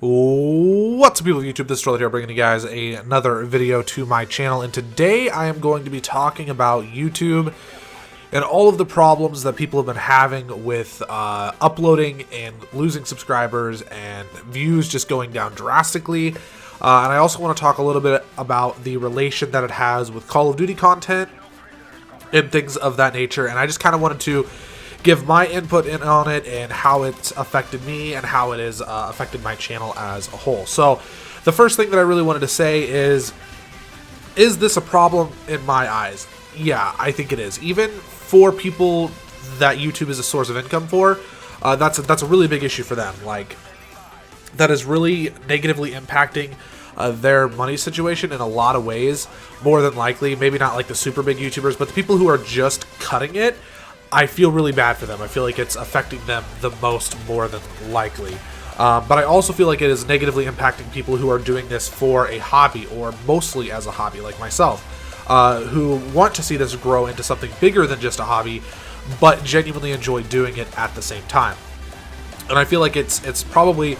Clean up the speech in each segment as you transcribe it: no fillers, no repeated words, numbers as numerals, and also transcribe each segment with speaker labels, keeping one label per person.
Speaker 1: What's up, people of YouTube? This is Troll here, bringing you guys another video to my channel, and today I am going to be talking about YouTube and all of the problems that people have been having with uploading and losing subscribers and views just going down drastically. And I also want to talk a little bit about the relation that it has with Call of Duty content and things of that nature, and I just kind of wanted to give my input in on it and how it's affected me and how it has affected my channel as a whole. So the first thing that I really wanted to say is this a problem in my eyes? Yeah, I think it is. Even for people that YouTube is a source of income for, that's a really big issue for them. Like, that is really negatively impacting their money situation in a lot of ways, more than likely. Maybe not like the super big YouTubers, but the people who are just cutting it, I feel really bad for them. I feel like it's affecting them the most, more than likely. But I also feel like it is negatively impacting people who are doing this for a hobby, or mostly as a hobby, like myself, who want to see this grow into something bigger than just a hobby, but genuinely enjoy doing it at the same time. And I feel like it's probably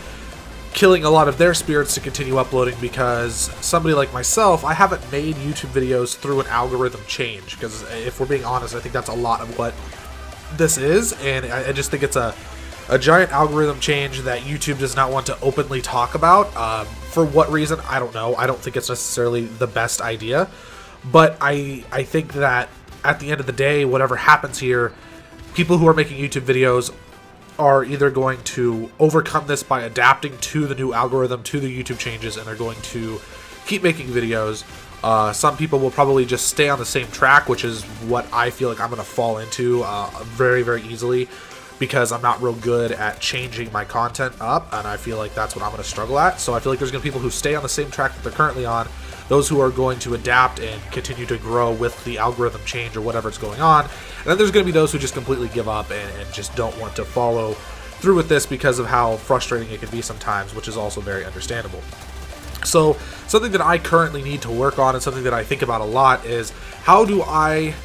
Speaker 1: killing a lot of their spirits to continue uploading, because somebody like myself, I haven't made YouTube videos through an algorithm change, because if we're being honest, I think that's a lot of what this is, and I just think it's a giant algorithm change that YouTube does not want to openly talk about. For what reason, I don't know. I don't think it's necessarily the best idea, but I think that at the end of the day, whatever happens here, people who are making YouTube videos are either going to overcome this by adapting to the new algorithm, to the YouTube changes, and they're going to keep making videos. Some people will probably just stay on the same track, which is what I feel like I'm going to fall into very, very easily, because I'm not real good at changing my content up, and I feel like that's what I'm going to struggle at. So I feel like there's going to be people who stay on the same track that they're currently on, those who are going to adapt and continue to grow with the algorithm change or whatever's going on, and then there's going to be those who just completely give up and just don't want to follow through with this because of how frustrating it can be sometimes, which is also very understandable. So something that I currently need to work on, and something that I think about a lot, is how do I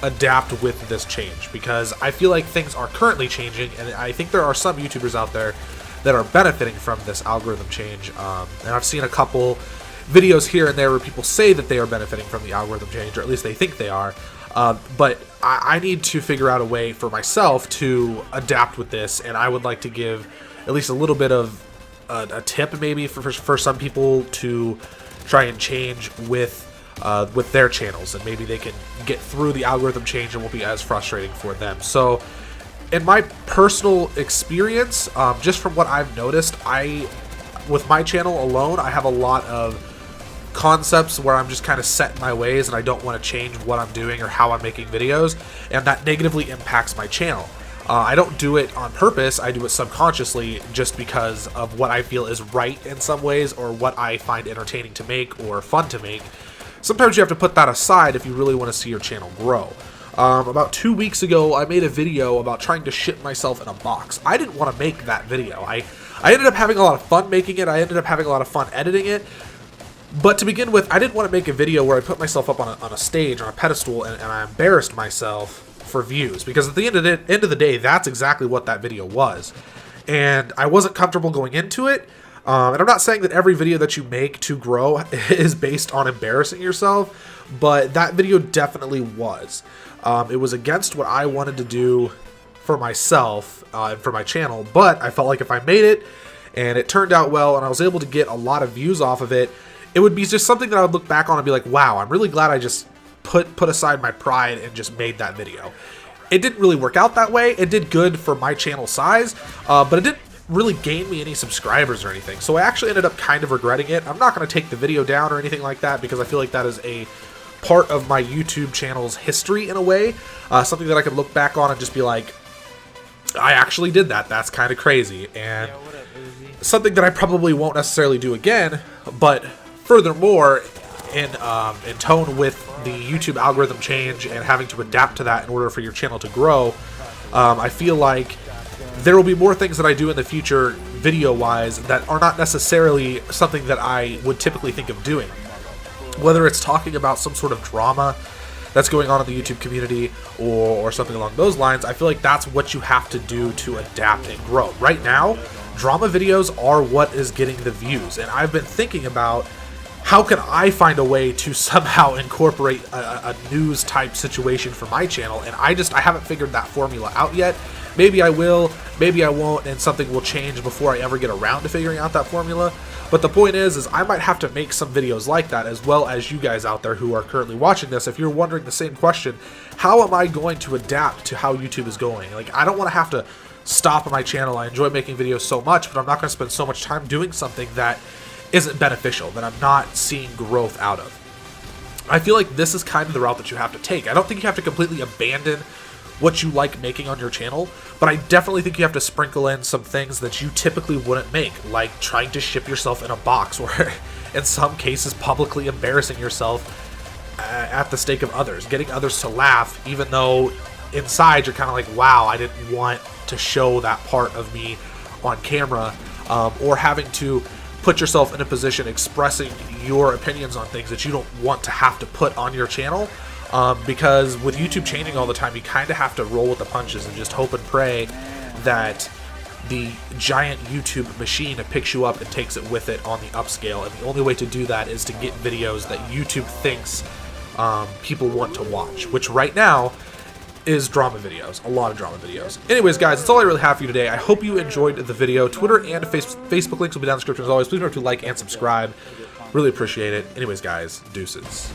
Speaker 1: adapt with this change? Because I feel like things are currently changing, and I think there are some YouTubers out there that are benefiting from this algorithm change. And I've seen a couple videos here and there where people say that they are benefiting from the algorithm change, or at least they think they are. But I need to figure out a way for myself to adapt with this, and I would like to give at least a little bit of a tip, maybe for some people to try and change with their channels, and maybe they can get through the algorithm change and won't be as frustrating for them. So in my personal experience, just from what I've noticed, with my channel alone, I have a lot of concepts where I'm just kind of set in my ways, and I don't want to change what I'm doing or how I'm making videos, and that negatively impacts my channel. I don't do it on purpose. I do it subconsciously, just because of what I feel is right in some ways, or what I find entertaining to make or fun to make. Sometimes you have to put that aside if you really want to see your channel grow. About 2 weeks ago, I made a video about trying to ship myself in a box. I didn't want to make that video. I ended up having a lot of fun making it. I ended up having a lot of fun editing it. But to begin with, I didn't want to make a video where I put myself up on a stage, on a pedestal, and I embarrassed myself for views, because at the end of the day, that's exactly what that video was, and I wasn't comfortable going into it. And I'm not saying that every video that you make to grow is based on embarrassing yourself, but that video definitely was. It was against what I wanted to do for myself and for my channel, but I felt like if I made it and it turned out well and I was able to get a lot of views off of it, it would be just something that I would look back on and be like, wow, I'm really glad I just put aside my pride and just made that video. It didn't really work out that way. It did good for my channel size, but it didn't really gain me any subscribers or anything. So I actually ended up kind of regretting it. I'm not going to take the video down or anything like that, because I feel like that is a part of my YouTube channel's history in a way. Something that I could look back on and just be like, I actually did that. That's kind of crazy. And something that I probably won't necessarily do again, but furthermore, in tone with the YouTube algorithm change and having to adapt to that in order for your channel to grow, I feel like there will be more things that I do in the future video-wise that are not necessarily something that I would typically think of doing. Whether it's talking about some sort of drama that's going on in the YouTube community or something along those lines, I feel like that's what you have to do to adapt and grow. Right now, drama videos are what is getting the views. And I've been thinking about how can I find a way to somehow incorporate a news type situation for my channel, and I haven't figured that formula out yet. Maybe I will, maybe I won't, and something will change before I ever get around to figuring out that formula. But the point is I might have to make some videos like that, as well as you guys out there who are currently watching this. If you're wondering the same question, how am I going to adapt to how YouTube is going? Like, I don't want to have to stop on my channel. I enjoy making videos so much, but I'm not going to spend so much time doing something that isn't beneficial, that I'm not seeing growth out of. I feel like this is kind of the route that you have to take. I don't think you have to completely abandon what you like making on your channel, but I definitely think you have to sprinkle in some things that you typically wouldn't make, like trying to ship yourself in a box, or in some cases publicly embarrassing yourself at the stake of others, getting others to laugh, even though inside you're kind of like, wow, I didn't want to show that part of me on camera, or having to put yourself in a position expressing your opinions on things that you don't want to have to put on your channel, because with YouTube changing all the time, you kind of have to roll with the punches and just hope and pray that the giant YouTube machine picks you up and takes it with it on the upscale. And the only way to do that is to get videos that YouTube thinks people want to watch, which right now is drama videos, a lot of drama videos. Anyways, guys, that's all I really have for you today. I hope you enjoyed the video. Twitter and Facebook links will be down in the description as always. Please remember to like and subscribe. Really appreciate it. Anyways, guys, deuces.